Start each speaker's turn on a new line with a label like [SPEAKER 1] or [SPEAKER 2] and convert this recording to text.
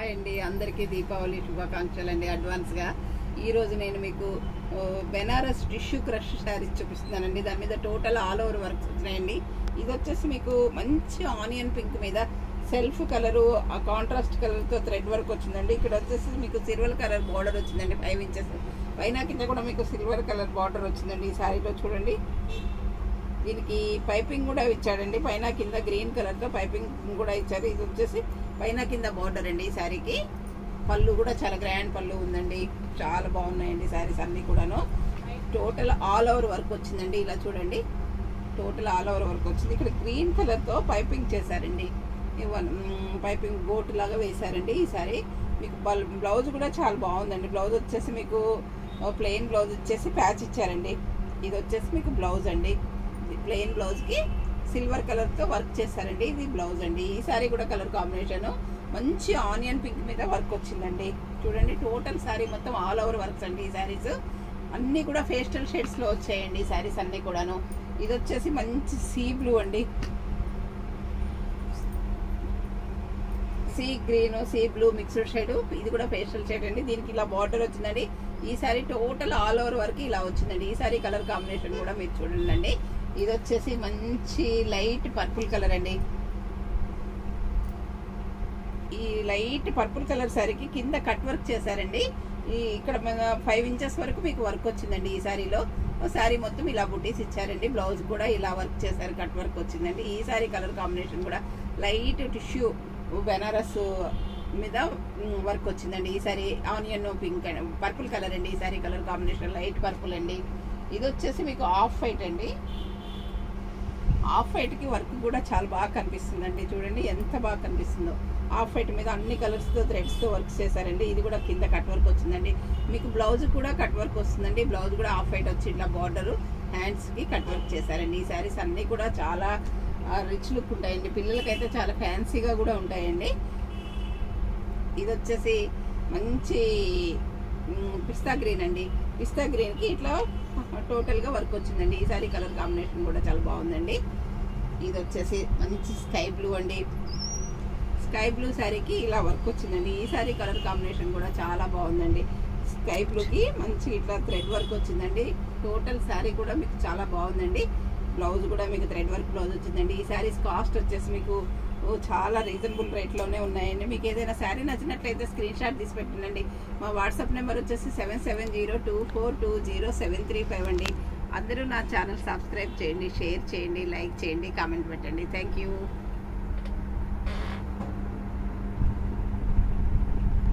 [SPEAKER 1] Hi అండి, అందరికీ దీపావళి శుభాకాంక్షలు అండి అడ్వాన్స్గా. ఈరోజు నేను మీకు బెనారస్ టిష్యూ క్రష్ శారీస్ చూపిస్తున్నానండి. దాని మీద టోటల్ ఆల్ ఓవర్ వర్క్స్ వచ్చినాయండి. ఇది వచ్చేసి మీకు మంచి ఆనియన్ పింక్ మీద సెల్ఫ్ కలరు, ఆ కాంట్రాస్ట్ కలర్తో థ్రెడ్ వర్క్ వచ్చిందండి. ఇక్కడ వచ్చేసి మీకు సిల్వర్ కలర్ బార్డర్ వచ్చిందండి, 5 ఇంచెస్ పైన కింద కూడా మీకు సిల్వర్ కలర్ బార్డర్ వచ్చిందండి. ఈ శారీలో చూడండి, దీనికి పైపింగ్ కూడా ఇచ్చాడండి. పైన కింద గ్రీన్ కలర్తో పైపింగ్ కూడా ఇచ్చారు. ఇది వచ్చేసి పైన కింద బార్డర్ అండి. ఈ శారీకి పళ్ళు కూడా చాలా గ్రాండ్ పళ్ళు ఉందండి. చాలా బాగున్నాయండి శారీస్ అన్నీ కూడాను. టోటల్ ఆల్ ఓవర్ వర్క్ వచ్చిందండి. ఇలా చూడండి, టోటల్ ఆల్ ఓవర్ వర్క్ వచ్చింది. ఇక్కడ గ్రీన్ కలర్తో పైపింగ్ చేశారండి, పైపింగ్ బోట్ లాగా వేశారండి. ఈ శారీ మీకు బ్లౌజ్ కూడా చాలా బాగుందండి. బ్లౌజ్ వచ్చేసి మీకు ప్లెయిన్ బ్లౌజ్ వచ్చేసి ప్యాచ్ ఇచ్చారండి. ఇది వచ్చేసి మీకు బ్లౌజ్ అండి. ప్లెయిన్ బ్లౌజ్కి సిల్వర్ కలర్తో వర్క్ చేస్తారండి. ఇది బ్లౌజ్ అండి. ఈ శారీ కూడా కలర్ కాంబినేషన్ మంచి ఆనియన్ పింక్ మీద వర్క్ వచ్చిందండి. చూడండి, టోటల్ శారీ మొత్తం ఆల్ ఓవర్ వర్క్స్ అండి. ఈ శారీస్ అన్నీ కూడా పేస్టల్ షేడ్స్లో వచ్చాయండి. ఈ శారీస్ అన్నీ కూడాను. ఇది వచ్చేసి మంచి సీ బ్లూ అండి, sea green sea blue mixed shade. ఇది కూడా పేస్టల్ షేడ్ అండి. దీనికి ఇలా బార్డర్ వచ్చిందండి. ఈ సారీ టోటల్ ఆల్ ఓవర్ వరకు ఇలా వచ్చిందండి. ఈ సారీ కలర్ కాంబినేషన్ కూడా మీరు చూడండి. ఇది వచ్చేసి మంచి లైట్ పర్పుల్ కలర్ అండి. ఈ లైట్ పర్పుల్ కలర్ సారీకి కింద కట్ వర్క్ చేశారండి. ఇక్కడ 5 ఇంచెస్ వరకు మీకు వర్క్ వచ్చిందండి. ఈ సారీలో శారీ మొత్తం ఇలా బుటీస్ ఇచ్చారండి. బ్లౌజ్ కూడా ఇలా వర్క్ చేశారు, కట్ వర్క్ వచ్చిందండి. ఈ సారీ కలర్ కాంబినేషన్ కూడా లైట్ టిష్యూ బెనారస్ మీద వర్క్ వచ్చిందండి. ఈ sorry onion pink and purple colour అండి. ఈ sorry colour combination light purple అండి. ఇది వచ్చేసి మీకు ఆఫ్ వైట్ అండి. ఆఫ్ వైట్కి వర్క్ కూడా చాలా బాగా కనిపిస్తుందండి. చూడండి ఎంత బాగా కనిపిస్తుందో. ఆఫ్ వైట్ మీద అన్ని కలర్స్తో థ్రెడ్స్తో వర్క్ చేశారండి. ఇది కూడా కింద కట్ వర్క్ వచ్చిందండి. మీకు బ్లౌజ్ కూడా కట్ వర్క్ వస్తుందండి. బ్లౌజ్ కూడా ఆఫ్ వైట్ వచ్చి ఇట్లా బార్డర్ హ్యాండ్స్కి కట్ వర్క్ చేశారండి. ఈ శారీస్ అన్నీ కూడా చాలా రిచ్ లుక్ ఉంటాయండి. పిల్లలకైతే చాలా ఫ్యాన్సీగా కూడా ఉంటాయండి. ఇది వచ్చేసి మంచి పిస్తా గ్రీన్ అండి. పిస్తా గ్రీన్కి ఇట్లా టోటల్గా వర్క్ వచ్చిందండి. ఈ సారీ కలర్ కాంబినేషన్ కూడా చాలా బాగుందండి. ఇది వచ్చేసి మంచి స్కై బ్లూ అండి. స్కై బ్లూ శారీకి ఇలా వర్క్ వచ్చిందండి. ఈ సారీ కలర్ కాంబినేషన్ కూడా చాలా బాగుందండి. స్కై బ్లూకి మంచి ఇట్లా థ్రెడ్ వర్క్ వచ్చిందండి. టోటల్ శారీ కూడా మీకు చాలా బాగుందండి. బ్లౌజ్ కూడా మీకు థ్రెడ్ వర్క్ బ్లౌజ్ వచ్చిందండి. ఈ శారీస్ కాస్ట్ వచ్చేసి మీకు చాలా రీజనబుల్ రేట్లోనే ఉన్నాయండి. మీకు ఏదైనా శారీ నచ్చినట్లయితే స్క్రీన్ షాట్ తీసి పెట్టండి. మా వాట్సాప్ నెంబర్ వచ్చేసి 7702242075 అండి. అందరూ నా ఛానల్ సబ్స్క్రైబ్ చేయండి, షేర్ చేయండి, లైక్ చేయండి, కామెంట్ పెట్టండి. Thank you.